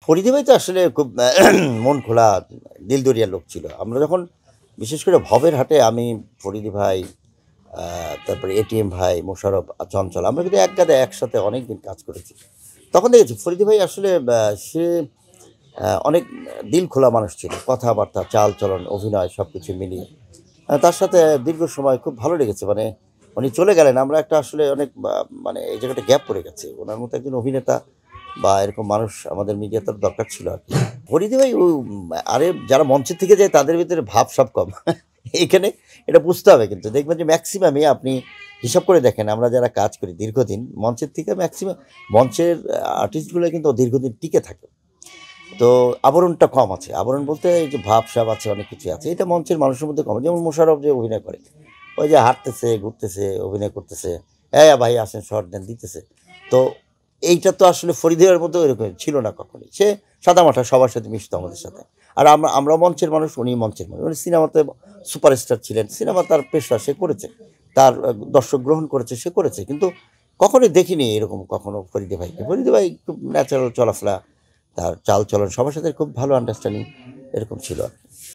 ফরিদি ভাই তো আসলে খুব মন খোলা, দিলদরিয়া লোক ছিল। আমরা যখন বিশেষ করে ভবের হাটে আমি, ফরিদি ভাই, তারপরে এটিএম ভাই, মোশাররফ, চঞ্চল আমরা কিন্তু এক কাঁধে একসাথে অনেকদিন কাজ করেছি। তখন দেখেছি ফরিদি ভাই আসলে সে অনেক দিল খোলা মানুষ ছিল। কথাবার্তা, চালচলন, অভিনয় সবকিছু মিলিয়ে। তার সাথে দীর্ঘ সময় খুব ভালো লেগেছে। মানে উনি চলে গেলেন, আমরা একটা আসলে অনেক মানে এই জায়গাটা গ্যাপ পড়ে গেছে। ওনার মতো একজন অভিনেতা বা এরকম মানুষ আমাদের মিডিয়াতে দরকার ছিল আরকি। ফরিদি ভাই আরে যারা মঞ্চের থেকে যায় তাদের ভিতরে ভাব সব কম। এইখানে এটা বুঝতে হবে কিন্তু। দেখবেন যে ম্যাক্সিমামই আপনি হিসাব করে দেখেন, আমরা যারা কাজ করি দীর্ঘদিন মঞ্চের থেকে ম্যাক্সিমাম মঞ্চের আর্টিস্টগুলো কিন্তু দীর্ঘদিন টিকে থাকে। তো আবরণটা কম আছে। আবরণ বলতে এই যে ভাবসাব আছে, অনেক কিছু আছে। এটা মঞ্চের মানুষের মধ্যে কম। যেমন মোশাররফ যে অভিনয় করে, ওই যে হাঁটতেছে, ঘুরতেছে, অভিনয় করতেছে, "এই ভাই আসেন শর্ট দেন" দিতেছে। তো এইটা তো আসলে ফরিদের মধ্যে ওইরকম ছিল না কখনোই। সে সাদামাটা সবার সাথে মিশতো আমাদের সাথে। আর আমরা মঞ্চের মানুষ, উনি মঞ্চের মানুষ। উনি সিনেমাতে সুপারস্টার ছিলেন। সিনেমা তার পেশা, সে করেছে। তার দর্শক গ্রহণ করেছে, সে করেছে। কিন্তু কখনোই দেখিনি এরকম কখনো ফরিদে ভাইকে। ফরিদে ভাই খুব ন্যাচারাল চলাফেরা, তার চালচলন সবার সাথে খুব ভালো আন্ডারস্ট্যান্ডিং এরকম ছিল।